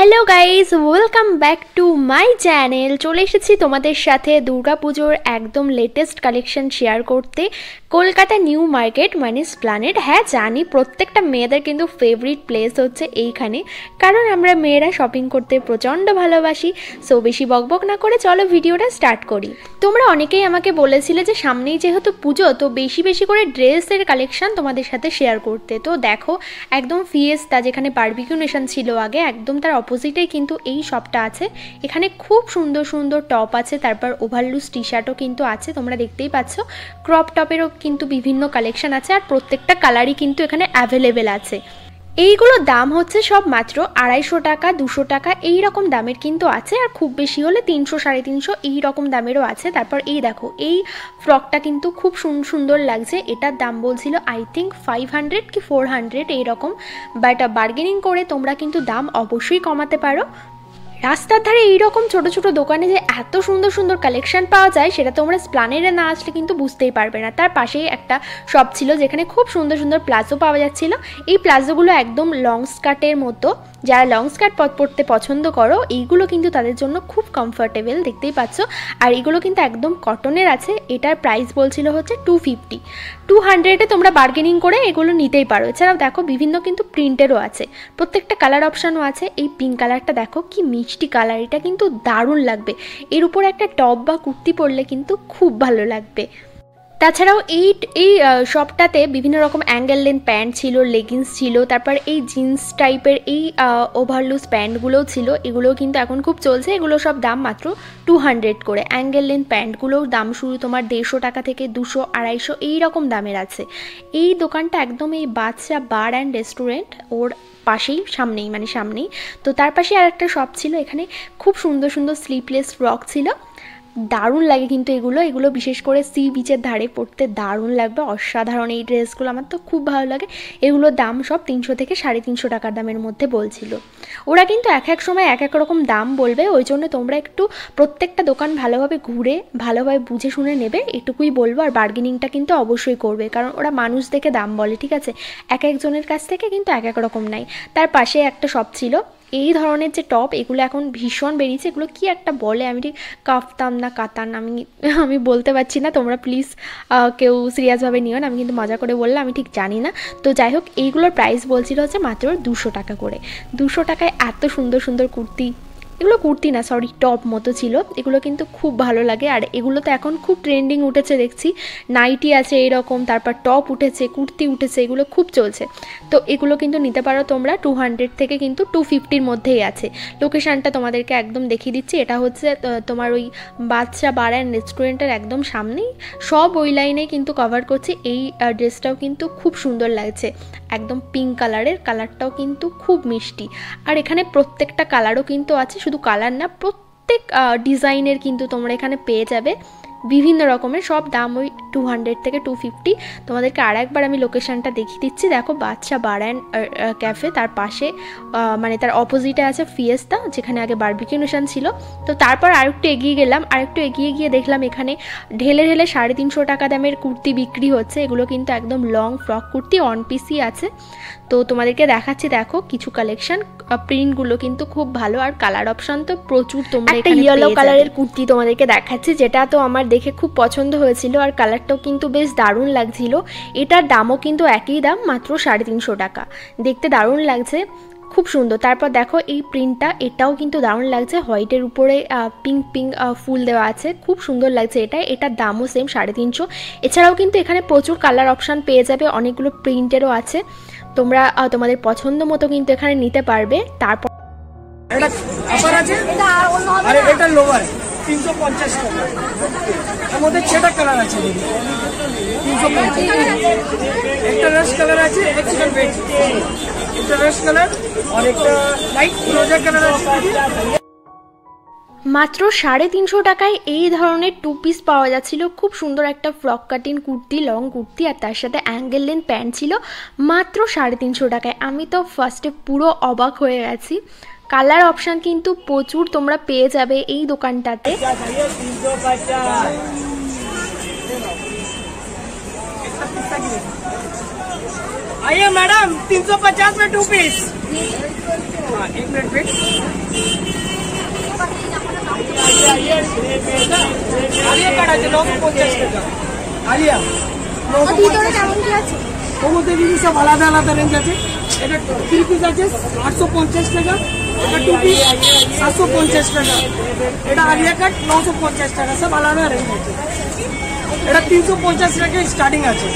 Hello guys welcome back to my channel. चले एसेছি তোমাদের সাথে দুর্গাপুজোর একদম লেটেস্ট কালেকশন শেয়ার করতে কলকাতা নিউ মার্কেট মানে এসপ্ল্যানেড। হ্যাঁ জানি প্রত্যেকটা মেয়েদের কিন্তু ফেভারিট প্লেস হচ্ছে এইখানে, কারণ আমরা মেয়েরা শপিং করতে প্রচণ্ড ভালোবাসি। সো বেশি বকবক না করে চলো ভিডিওটা স্টার্ট করি। তোমরা অনেকেই আমাকে বলেছিলে যে সামনেই যেহেতু পুজো তো বেশি বেশি করে ড্রেসের কালেকশন তোমাদের সাথে শেয়ার করতে। তো দেখো একদম ফিয়েস্তা যেখানে বারবিকিউ নেশন ছিল আগে, একদম তার অপোজিটেই কিন্তু এই শপটা আছে। এখানে খুব সুন্দর সুন্দর টপ আছে, তারপর ওভারলুজ টি শার্টও কিন্তু আছে, তোমরা দেখতেই পাচ্ছ। ক্রপ টপেরও কিন্তু বিভিন্ন কালেকশন আছে, আর প্রত্যেকটা কালারই কিন্তু এখানে অ্যাভেলেবেল আছে। এইগুলোর দাম হচ্ছে সব মাত্র 250 টাকা 200 টাকা এই রকম দামের কিন্তু আছে, আর খুব বেশি হলে 300 350 এই রকম দামেরও আছে। তারপর এই দেখো এই ফ্রকটা কিন্তু খুব সুন্দর লাগছে, এটার দাম বলছিল আই থিঙ্ক 500 কি 400 এইরকম, বাট বার্গেনিং করে তোমরা কিন্তু দাম অবশ্যই কমাতে পারো। রাস্তার ধারে এইরকম ছোট ছোট দোকানে যে এত সুন্দর সুন্দর কালেকশন পাওয়া যায় সেটা তোমরা এসপ্ল্যানেডে না আসলে কিন্তু বুঝতেই পারবে না। তার পাশেই একটা শপ ছিল যেখানে খুব সুন্দর সুন্দর প্লাজো পাওয়া যাচ্ছিল। এই প্লাজোগুলো একদম লং স্কার্টের মতো, যারা লং স্কার্ট পরতে পছন্দ করো এইগুলো কিন্তু তাদের জন্য খুব কমফোর্টেবল, দেখতেই পাচ্ছ। আর এগুলো কিন্তু একদম কটনের আছে। এটার প্রাইস বলছিল হচ্ছে 250, 200-এ তোমরা বার্গেনিং করে এগুলো নিতেই পারো। এছাড়াও দেখো বিভিন্ন কিন্তু প্রিন্টেরও আছে, প্রত্যেকটা কালার অপশানও আছে। এই পিঙ্ক কালারটা দেখো কি মিষ্টি কালার, এটা কিন্তু দারুণ লাগবে। এর উপর একটা টপ বা কুর্তি পরলে কিন্তু খুব ভালো লাগবে। তাছাড়াও এই শপটাতে বিভিন্ন রকম অ্যাঙ্গেল লেন্থ প্যান্ট ছিল, লেগিংস ছিল, তারপর এই জিন্স টাইপের এই ওভারলুজ প্যান্টগুলোও ছিল, এগুলোও কিন্তু এখন খুব চলছে। এগুলো সব দাম মাত্র 200 করে। অ্যাঙ্গেল লেন্থ প্যান্টগুলোর দাম শুরু তোমার 150 টাকা থেকে 200 250 এই রকম দামের আছে। এই দোকানটা একদম এই বাদশা বার অ্যান্ড রেস্টুরেন্ট ওর পাশেই সামনেই। তো তার পাশে আর একটা শপ ছিল, এখানে খুব সুন্দর সুন্দর স্লিভলেস ফ্রক ছিল, দারুণ লাগে কিন্তু এগুলো বিশেষ করে সি বিচের ধারে পড়তে দারুণ লাগবে, অসাধারণ এই ড্রেসগুলো, আমার তো খুব ভালো লাগে। এগুলোর দাম সব 300 থেকে 350 টাকার দামের মধ্যে বলছিল। ওরা কিন্তু এক সময় এক রকম দাম বলবে, ওই জন্য তোমরা একটু প্রত্যেকটা দোকান ভালোভাবে ঘুরে ভালোভাবে বুঝে শুনে নেবে, এটুকুই বলবো। আর বার্গেনিংটা কিন্তু অবশ্যই করবে, কারণ ওরা মানুষ দেখে দাম বলে, ঠিক আছে? একজনের কাছ থেকে কিন্তু এক রকম নাই। তার পাশে একটা শপ ছিল, এই ধরনের যে টপ এগুলো এখন ভীষণ বেরিয়েছে। এগুলো কি একটা বলে, আমি ঠিক কাফতান না কাতান আমি বলতে পারছি না, তোমরা প্লিজ কেউ সিরিয়াসভাবে নিও না, আমি কিন্তু মজা করে বললাম, আমি ঠিক জানি না। তো যাই হোক এইগুলোর প্রাইস বলছিল হচ্ছে মাত্র 200 টাকা করে। 200 টাকায় এত সুন্দর সুন্দর কুর্তি, এগুলো কুর্তি না সরি টপ মতো ছিল, এগুলো কিন্তু খুব ভালো লাগে। আর এগুলো তো এখন খুব ট্রেন্ডিং উঠেছে দেখছি, নাইটি আছে এরকম, তারপর টপ উঠেছে, কুর্তি উঠেছে, এগুলো খুব চলছে। তো এগুলো কিন্তু নিতে পারো তোমরা 200 থেকে কিন্তু 250-র মধ্যেই আছে। লোকেশানটা তোমাদেরকে একদম দেখিয়ে দিচ্ছি, এটা হচ্ছে তোমার ওই বাদশা বার অ্যান্ড রেস্টুরেন্টের একদম সামনেই। সব ওই লাইনে কিন্তু কভার করছে। এই ড্রেসটাও কিন্তু খুব সুন্দর লাগছে, একদম পিঙ্ক কালারের, কালারটাও কিন্তু খুব মিষ্টি। আর এখানে প্রত্যেকটা কালারও কিন্তু আছে, শুধু কালার না প্রত্যেক ডিজাইনের কিন্তু তোমরা এখানে পেয়ে যাবে বিভিন্ন রকমের। সব দাম ওই 200 থেকে 250। তোমাদেরকে আর একবার আমি লোকেশানটা দেখিয়ে দিচ্ছি, দেখো বাদশা বার অ্যান্ড ক্যাফে, তার পাশে মানে তার অপোজিটে আছে ফিয়েস্তা যেখানে আগে বারবিকিউ নেশন ছিল। তো তারপর আরেকটু এগিয়ে গেলাম, আরেকটু এগিয়ে গিয়ে দেখলাম এখানে ঢেলে 350 টাকা দামের কুর্তি বিক্রি হচ্ছে। এগুলো কিন্তু একদম লং ফ্রক কুর্তি, অন পিসই আছে। তো তোমাদেরকে দেখাচ্ছি, দেখো কিছু কালেকশন, প্রিন্টগুলো কিন্তু খুব ভালো, আর কালার অপশন তো প্রচুর। তোমরা একটা ইয়েলো কালারের কুর্তি তোমাদেরকে দেখাচ্ছি, যেটা তো আমার দেখে খুব পছন্দ হয়েছিল, আর কালারটাও কিন্তু বেশ দারুণ লাগছিল। এটার দামও কিন্তু একই দাম, মাত্র 350 টাকা। দেখতে দারুণ লাগছে, খুব সুন্দর। তারপর দেখো এই প্রিন্টটা, এটাও কিন্তু দারুণ লাগছে, হোয়াইটের উপরে পিঙ্ক ফুল দেওয়া আছে, খুব সুন্দর লাগছে এটার দামও সেম 350। এছাড়াও কিন্তু এখানে প্রচুর কালার অপশান পেয়ে যাবে, অনেকগুলো প্রিন্টেরও আছে, তোমরা তোমাদের পছন্দ মতো কিন্তু এখানে নিতে পারবে। তারপর এটা আপার আছে আর এটা লোয়ার 350 টাকা। এর মধ্যে 6টা কালার আছে, 350। একটা রাশ কালার আছে, একটা বেজ, একটা রাশ কালার আর একটা লাইট রোজা কালার আছে। মাত্র 350 টাকায় এই ধরনের 2 পিস পাওয়া যাচ্ছিল। খুব সুন্দর একটা frock cutting kurti, long kurti, আর তার সাথে অ্যাঙ্গেল লেন্থ প্যান্ট ছিল মাত্র 350 টাকায়। আমি তো ফার্স্টে পুরো অবাক হয়ে গেছি। কালার অপশান কিন্তু প্রচুর তোমরা পেয়ে যাবে এই দোকানটাতে। आइए मैडम 350 में 2 पीस। हाँ 1 मिनट वेट। আলিয়া কাট আছে 950 টাকা। আলিয়া ভিতরে কেমন কি আছে? ওর মধ্যে দিদি সব আলাদা আলাদা রেঞ্জ আছে। এটা 3 পিস আছে 850 টাকা, এটা 2 পিস 750 টাকা, এটা আলিয়া কাট 950 টাকা, সব আলাদা রেঞ্জ আছে। এটা 350 টাকা স্টার্টিং আছে।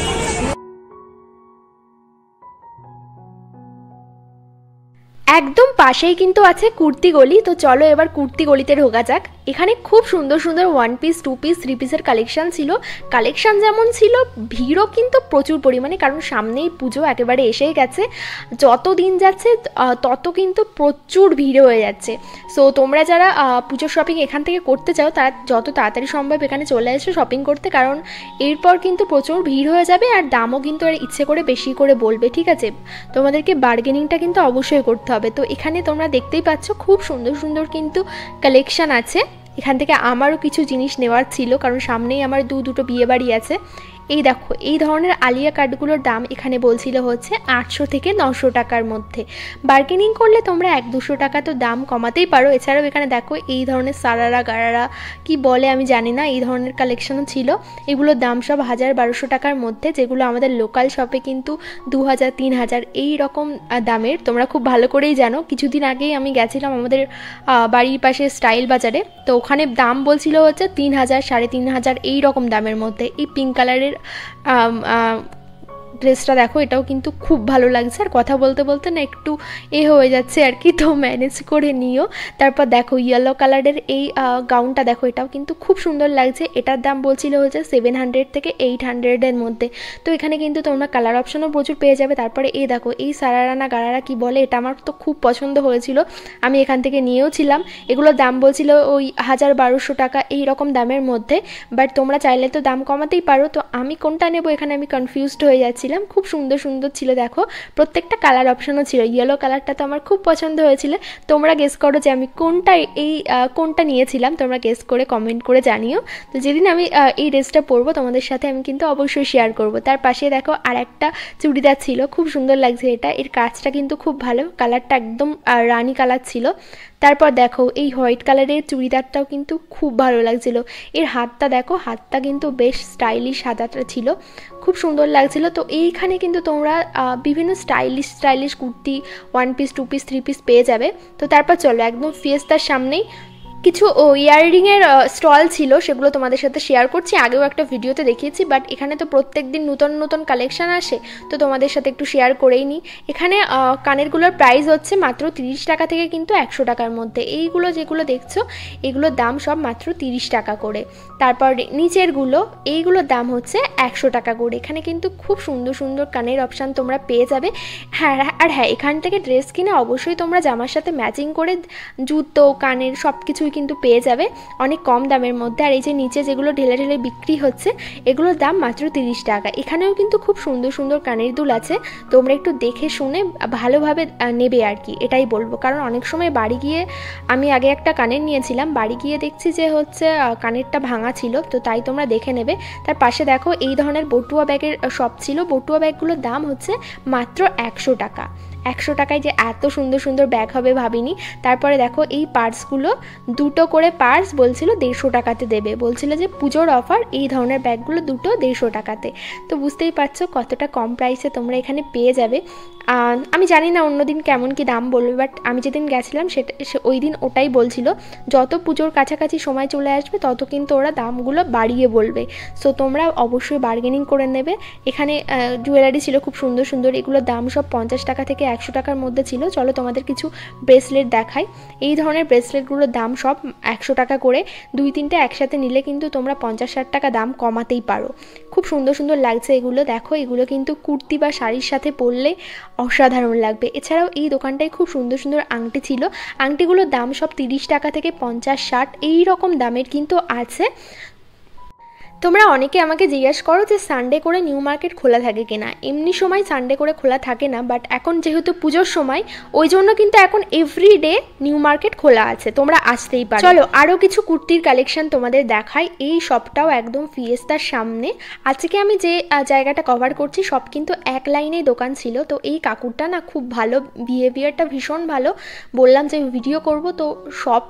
একদম পাশেই কিন্তু আছে কুর্তি গলি। তো চলো এবার কুর্তি গলিতে ঢোকা যাক। এখানে খুব সুন্দর সুন্দর 1 পিস 2 পিস 3 পিসের কালেকশন ছিল। কালেকশন যেমন ছিল, ভিড়ও কিন্তু প্রচুর পরিমাণে, কারণ সামনেই পুজো একেবারে এসেই গেছে। যত দিন যাচ্ছে তত কিন্তু প্রচুর ভিড় হয়ে যাচ্ছে। সো তোমরা যারা পুজোর শপিং এখান থেকে করতে চাও তারা যত তাড়াতাড়ি সম্ভব এখানে চলে এসো শপিং করতে, কারণ এরপর কিন্তু প্রচুর ভিড় হয়ে যাবে আর দামও কিন্তু আর ইচ্ছে করে বেশি করে বলবে, ঠিক আছে? তোমাদেরকে বার্গেনিংটা কিন্তু অবশ্যই করতে হবে। তো এখানে তোমরা দেখতেই পাচ্ছ খুব সুন্দর সুন্দর কিন্তু কালেকশন আছে। এখান থেকে আমারও কিছু জিনিস নেওয়ার ছিল, কারণ সামনেই আমার দুটো বিয়ে বাড়ি আছে। এই দেখো এই ধরনের আলিয়া কাটগুলোর দাম এখানে বলছিল হচ্ছে 800 থেকে 900 টাকার মধ্যে। বার্গেনিং করলে তোমরা 1-200 টাকা তো দাম কমাতেই পারো। এছাড়াও এখানে দেখো এই ধরনের সারারা গারারা কি বলে আমি জানি না, এই ধরনের কালেকশনও ছিল। এগুলোর দাম সব 1000-1200 টাকার মধ্যে, যেগুলো আমাদের লোকাল শপে কিন্তু 2000-3000 এই রকম দামের। তোমরা খুব ভালো করেই জানো, কিছুদিন আগেই আমি গেছিলাম আমাদের বাড়ির পাশে স্টাইল বাজারে, তো ওখানে দাম বলছিল হচ্ছে 3000-3500 এই রকম দামের মধ্যে। এই পিঙ্ক কালারের ড্রেসটা দেখো, এটাও কিন্তু খুব ভালো লাগছে। আর কথা বলতে বলতে না একটু হয়ে যাচ্ছে আর কি, তো ম্যানেজ করে নিও। তারপর দেখো ইয়েলো কালারের এই গাউনটা দেখো, এটাও কিন্তু খুব সুন্দর লাগছে। এটার দাম বলছিল হচ্ছে 700 থেকে 800-এর মধ্যে। তো এখানে কিন্তু তোমরা কালার অপশনও প্রচুর পেয়ে যাবে। তারপরে এই দেখো এই সারারা না গারারা কি বলে, এটা আমার তো খুব পছন্দ হয়েছিল, আমি এখান থেকে নিয়েও ছিলাম। এগুলোর দাম বলছিল ওই 1000-1200 টাকা এই রকম দামের মধ্যে, বাট তোমরা চাইলে তো দাম কমাতেই পারো। তো আমি কোনটা নেব এখানে আমি কনফিউজড হয়ে যাচ্ছিলাম। খুব সুন্দর সুন্দর ছিল দেখো, প্রত্যেকটা কালার অপশনও ছিল। ইয়েলো কালারটা তো আমার খুব পছন্দ হয়েছিল। তোমরা গেস করো যে আমি কোনটা নিয়েছিলাম, তোমরা গেস করে কমেন্ট করে জানিও। তো যেদিন আমি এই ড্রেসটা পরবো তোমাদের সাথে আমি কিন্তু অবশ্যই শেয়ার করব। তার পাশে দেখো আর একটা চুড়িদার ছিল, খুব সুন্দর লাগছে এটা। এর কাজটা কিন্তু খুব ভালো, কালারটা একদম রানি কালার ছিল। তারপর দেখো এই হোয়াইট কালারের চুড়িদারটাও কিন্তু খুব ভালো লাগছিল। এর হাতটা দেখো, হাতটা কিন্তু বেশ স্টাইলিশ হাতাটা ছিল, খুব সুন্দর লাগছিল। তো এইখানে কিন্তু তোমরা বিভিন্ন stylish kurti 1 piece 2 piece 3 piece পেয়ে যাবে। তো তারপর চলো একদম ফিয়েস্তার সামনেই কিছু ইয়াররিংয়ের স্টল ছিল, সেগুলো তোমাদের সাথে শেয়ার করছি। আগেও একটা ভিডিওতে দেখিয়েছি, বাট এখানে তো প্রত্যেক দিন নতুন নতুন কালেকশান আসে, তো তোমাদের সাথে একটু শেয়ার করেই নিই। এখানে কানেরগুলোর প্রাইস হচ্ছে মাত্র 30 টাকা থেকে কিন্তু 100 টাকার মধ্যে। এইগুলো যেগুলো দেখছো এগুলোর দাম সব মাত্র 30 টাকা করে। তারপর নিচেরগুলো এইগুলোর দাম হচ্ছে 100 টাকা করে। এখানে কিন্তু খুব সুন্দর সুন্দর কানের অপশান তোমরা পেয়ে যাবে। হ্যাঁ এখান থেকে ড্রেস কিনে অবশ্যই তোমরা জামার সাথে ম্যাচিং করে জুতো কানের সব কিছুই কিন্তু পেয়ে যাবে অনেক কম দামের মধ্যে। আর এই যে নিচে যেগুলো ঢেলে ঢেলে বিক্রি হচ্ছে এগুলোর দাম মাত্র 30 টাকা। এখানেও কিন্তু খুব সুন্দর সুন্দর কানের দুল আছে, তোমরা একটু দেখে শুনে ভালোভাবে নেবে আর কি, এটাই বলবো। কারণ অনেক সময় বাড়ি গিয়ে, আমি আগে একটা কানের নিয়েছিলাম, বাড়ি গিয়ে দেখছি যে হচ্ছে কানেরটা ভাঙা ছিল, তো তাই তোমরা দেখে নেবে। তার পাশে দেখো এই ধরনের বটুয়া ব্যাগের শপ ছিল। বটুয়া ব্যাগগুলোর দাম হচ্ছে মাত্র 100 টাকা। 100 টাকায় যে এত সুন্দর সুন্দর ব্যাগ হবে ভাবিনি। তারপরে দেখো এই পার্সগুলো, দুটো করে পার্স বলছিল 150 টাকাতে দেবে, বলছিল যে পুজোর অফার এই ধরনের ব্যাগগুলো দুটো 150 টাকাতে। তো বুঝতেই পারছো কতটা কম প্রাইসে তোমরা এখানে পেয়ে যাবে। আমি জানি না অন্যদিন কেমন কি দাম বলবে, বাট আমি যেদিন গেছিলাম ওই দিন ওটাই বলছিল। যত পুজোর কাছাকাছি সময় চলে আসবে তত কিন্তু ওরা দামগুলো বাড়িয়ে বলবে। সো তোমরা অবশ্যই বার্গেনিং করে নেবে। এখানে জুয়েলারি ছিল খুব সুন্দর সুন্দর, এগুলোর দাম সব 50 টাকা থেকে 100 টাকার মধ্যে ছিল। চলো তোমাদের কিছু ব্রেসলেট দেখাই। এই ধরনের ব্রেসলেটগুলোর দাম সব 100 টাকা করে। 2-3টে একসাথে নিলে কিন্তু তোমরা 50-60 টাকা দাম কমাতেই পারো। খুব সুন্দর সুন্দর লাগছে এগুলো, দেখো এগুলো কিন্তু কুর্তি বা শাড়ির সাথে পরলে অসাধারণ লাগবে। এছাড়াও এই দোকানটায় খুব সুন্দর সুন্দর আংটি ছিল, আংটিগুলোর দাম সব 30 টাকা থেকে 50-60 এই রকম দামের কিন্তু আছে। তোমরা অনেকে আমাকে জিজ্ঞেস করো যে সানডে করে নিউ মার্কেট খোলা থাকে কিনা। এমনি সময় সানডে করে খোলা থাকে না, বাট এখন যেহেতু পুজোর সময় ওই জন্য কিন্তু এখন এভরিডে নিউ মার্কেট খোলা আছে, তোমরা আসতেই পারো। চলো আরও কিছু কুর্তির কালেকশন তোমাদের দেখাই। এই শপটাও একদম ফিয়েস্তার সামনে। আজকে আমি যে জায়গাটা কভার করছি সব কিন্তু এক লাইনেই দোকান ছিল। তো এই কাকুরটা না খুব ভালো, বিহেভিয়ারটা ভীষণ ভালো। বললাম যে ভিডিও করব, তো সব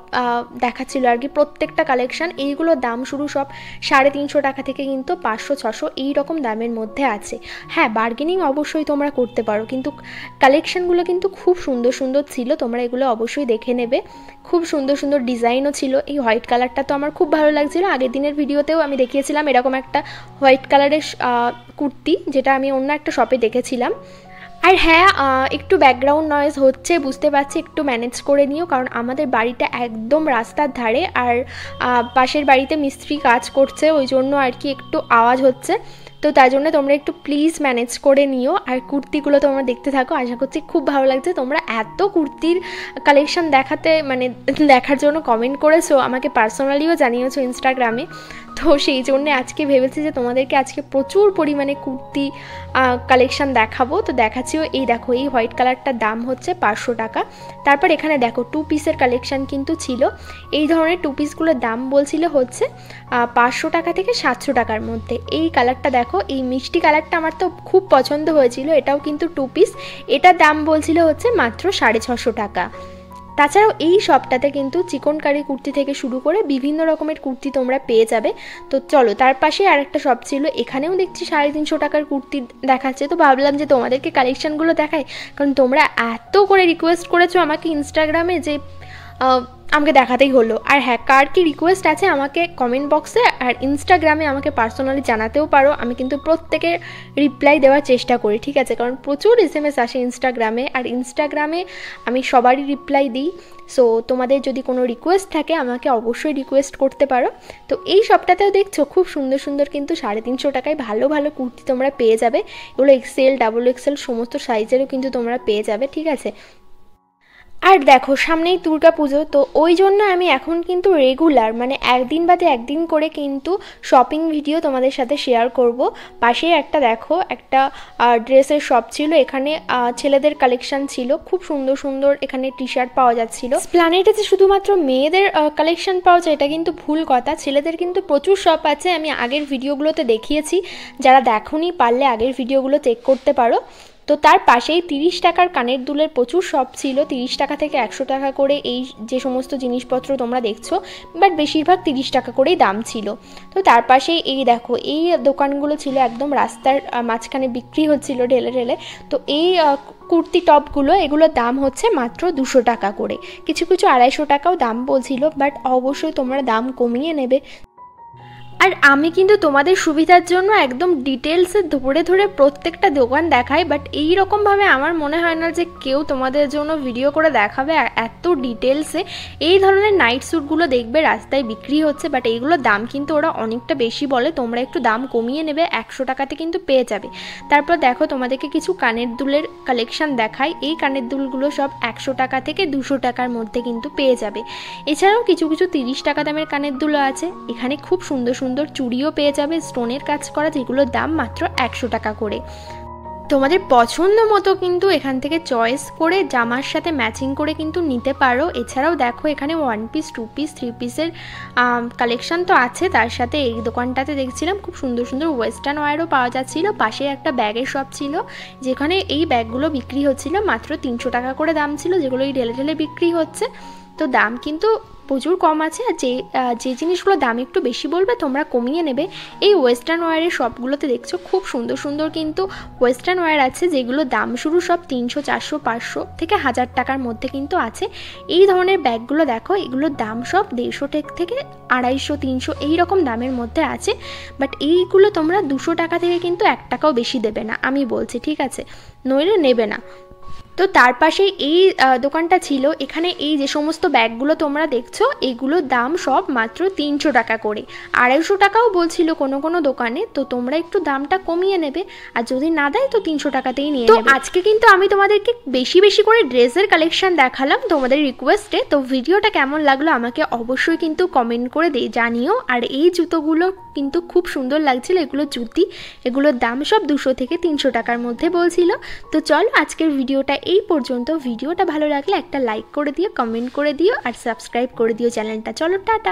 দেখাচ্ছিল আর কি প্রত্যেকটা কালেকশন। এইগুলোর দাম শুরু সব 350 টাকা থেকে কিন্তু 500-600 এই রকম দামের মধ্যে আছে। হ্যাঁ, বার্গেনিং অবশ্যই তোমরা করতে পারো, কিন্তু কালেকশনগুলো কিন্তু খুব সুন্দর সুন্দর ছিল, তোমরা এগুলো অবশ্যই দেখে নেবে। খুব সুন্দর সুন্দর ডিজাইনও ছিল। এই হোয়াইট কালারটা তো আমার খুব ভালো লাগছিল। আগের দিনের ভিডিওতেও আমি দেখিয়েছিলাম এরকম একটা হোয়াইট কালারের কুর্তি, যেটা আমি অন্য একটা শপে দেখেছিলাম। আর হ্যাঁ, একটু ব্যাকগ্রাউন্ড নয়েজ হচ্ছে বুঝতে পারছি, একটু ম্যানেজ করে নিও, কারণ আমাদের বাড়িটা একদম রাস্তার ধারে, আর পাশের বাড়িতে মিস্ত্রি কাজ করছে, ওই জন্য আর কি একটু আওয়াজ হচ্ছে। তো তার জন্য তোমরা একটু প্লিজ ম্যানেজ করে নিও। আর কুর্তিগুলো তোমরা দেখতে থাকো, আশা করছি খুব ভালো লাগছে। তোমরা এত কুর্তির কালেকশন দেখার জন্য কমেন্ট করেছো, আমাকে পার্সোনালিও জানিয়েছো ইনস্টাগ্রামে। তো সেই জন্যে আজকে ভেবেছি যে তোমাদেরকে আজকে প্রচুর পরিমাণে কুর্তি কালেকশন দেখাবো। তো দেখাচ্ছিও। এই দেখো, এই হোয়াইট কালারটার দাম হচ্ছে 500 টাকা। তারপর এখানে দেখো 2 পিসের কালেকশন কিন্তু ছিল। এই ধরনের 2 পিসগুলোর দাম বলছিল হচ্ছে 500 টাকা থেকে 700 টাকার মধ্যে। এই কালারটা দেখো, এই মিষ্টি কালারটা আমার তো খুব পছন্দ হয়েছিল। এটাও কিন্তু 2 পিস, এটার দাম বলছিল হচ্ছে মাত্র 650 টাকা। তাছাড়াও এই শপটাতে কিন্তু চিকনকারি কুর্তি থেকে শুরু করে বিভিন্ন রকমের কুর্তি তোমরা পেয়ে যাবে। তো চলো, তার পাশে আরেকটা শপ ছিল, এখানেও দেখছি 350 টাকার কুর্তি দেখাচ্ছে। তো ভাবলাম যে তোমাদেরকে কালেকশানগুলো দেখাই, কারণ তোমরা এত করে রিকোয়েস্ট করেছো আমাকে ইনস্টাগ্রামে যে আমাকে দেখাতেই হলো। আর হ্যাঁ, কার কি রিকোয়েস্ট আছে আমাকে কমেন্ট বক্সে আর ইনস্টাগ্রামে আমাকে পার্সোনালি জানাতেও পারো। আমি কিন্তু প্রত্যেকের রিপ্লাই দেওয়ার চেষ্টা করি, ঠিক আছে, কারণ প্রচুর SMS আসে ইনস্টাগ্রামে, আর ইনস্টাগ্রামে আমি সবারই রিপ্লাই দিই। সো তোমাদের যদি কোনো রিকোয়েস্ট থাকে আমাকে অবশ্যই রিকোয়েস্ট করতে পারো। তো এই শপটাতেও দেখছো খুব সুন্দর সুন্দর কিন্তু 350 টাকায় ভালো ভালো কুর্তি তোমরা পেয়ে যাবে। এগুলো XL, XXL সমস্ত সাইজেরও কিন্তু তোমরা পেয়ে যাবে, ঠিক আছে। আর দেখো সামনেই দুর্গা পুজো, তো ওই জন্য আমি এখন কিন্তু রেগুলার মানে একদিন বাদে একদিন করে কিন্তু শপিং ভিডিও তোমাদের সাথে শেয়ার করব। পাশে একটা দেখো, একটা ড্রেসের শপ ছিল, এখানে ছেলেদের কালেকশন ছিল খুব সুন্দর সুন্দর। এখানে টি শার্ট পাওয়া যাচ্ছিল। প্ল্যানেটে যে শুধুমাত্র মেয়েদের কালেকশন পাওয়া যায় এটা কিন্তু ভুল কথা, ছেলেদের কিন্তু প্রচুর শপ আছে। আমি আগের ভিডিওগুলোতে দেখিয়েছি, যারা দেখোনি পারলে আগের ভিডিওগুলো চেক করতে পারো। তো তার পাশেই 30 টাকার কানের দুলের প্রচুর শপ ছিল, 30 টাকা থেকে 100 টাকা করে এই যে সমস্ত জিনিসপত্র তোমরা দেখছো, বাট বেশিরভাগ 30 টাকা করেই দাম ছিল। তো তার পাশেই এই দেখো, এই দোকানগুলো ছিল একদম রাস্তার মাঝখানে বিক্রি হচ্ছিল ঢেলে ঢেলে। তো এই কুর্তি টপগুলো, এগুলোর দাম হচ্ছে মাত্র 200 টাকা করে, কিছু কিছু 250 টাকাও দাম বলছিল, বাট অবশ্যই তোমরা দাম কমিয়ে নেবে। আর আমি কিন্তু তোমাদের সুবিধার জন্য একদম ডিটেলসে ধরে ধরে প্রত্যেকটা দোকান দেখাই, বাট এই রকমভাবে আমার মনে হয় না যে কেউ তোমাদের জন্য ভিডিও করে দেখাবে এত ডিটেলসে। এই ধরনের নাইট স্যুটগুলো দেখবে রাস্তায় বিক্রি হচ্ছে, বাট এইগুলোর দাম কিন্তু ওরা অনেকটা বেশি বলে, তোমরা একটু দাম কমিয়ে নেবে, 100 টাকাতে কিন্তু পেয়ে যাবে। তারপর দেখো তোমাদেরকে কিছু কানের দুলের কালেকশন দেখাই। এই কানের দুলগুলো সব 100 টাকা থেকে 200 টাকার মধ্যে কিন্তু পেয়ে যাবে। এছাড়াও কিছু কিছু 30 টাকা দামের কানের দুলও আছে। এখানে খুব সুন্দর সুন্দর চুড়িও পেয়ে যাবে স্টোনের কাজ করা, যেগুলোর দাম মাত্র 100 টাকা করে। তোমাদের পছন্দ মতো কিন্তু এখান থেকে চয়েস করে জামার সাথে ম্যাচিং করে কিন্তু নিতে পারো। এছাড়াও দেখো এখানে 1 পিস, 2 পিস, 3 পিসের কালেকশন তো আছে, তার সাথে এই দোকানটাতে দেখছিলাম খুব সুন্দর সুন্দর ওয়েস্টার্ন ওয়্যারও পাওয়া যাচ্ছিলো। পাশে একটা ব্যাগের শপ ছিল, যেখানে এই ব্যাগগুলো বিক্রি হচ্ছিল মাত্র 300 টাকা করে দাম ছিল, যেগুলো এই ঢেলে ঢেলে বিক্রি হচ্ছে। তো দাম কিন্তু প্রচুর কম আছে, আর যে জিনিসগুলো দাম একটু বেশি বলবে তোমরা কমিয়ে নেবে। এই ওয়েস্টার্ন ওয়্যারের শপগুলোতে দেখছো খুব সুন্দর সুন্দর কিন্তু ওয়েস্টার্ন ওয়্যার আছে, যেগুলো দাম শুরু সব 300, 400, 500 থেকে 1000 টাকার মধ্যে কিন্তু আছে। এই ধরনের ব্যাগগুলো দেখো, এগুলোর দাম সব 150 থেকে 250, 300 এই রকম দামের মধ্যে আছে, বাট এইগুলো তোমরা 200 টাকা থেকে কিন্তু 1 টাকাও বেশি দেবে না, আমি বলছি, ঠিক আছে, নইলে নেবে না। তো তার পাশে এই দোকানটা ছিল। এখানে এই যে সমস্ত ব্যাগগুলো তোমরা দেখছো এগুলোর দাম সব মাত্র 300 টাকা করে, 250 টাকাও বলছিল কোনো কোনো দোকানে। তো তোমরা একটু দামটা কমিয়ে নেবে, আর যদি না দেয় তো 300 টাকাতেই নিয়ে নেবে। তো আজকে কিন্তু আমি তোমাদেরকে বেশি বেশি করে ড্রেসের কালেকশন দেখালাম তোমাদের রিকোয়েস্টে। তো ভিডিওটা কেমন লাগলো আমাকে অবশ্যই কিন্তু কমেন্ট করে জানিও। আর এই জুতোগুলো কিন্তু খুব সুন্দর লাগছিল, এগুলো জুতি, এগুলোর দাম সব 200 থেকে 300 টাকার মধ্যে বলছিল। তো চলো আজকের ভিডিওটা এই পর্যন্ত। ভিডিওটা ভালো লাগলে একটা লাইক করে দিও, কমেন্ট করে দিও আর সাবস্ক্রাইব করে দিও চ্যানেলটা। চলো টাটা।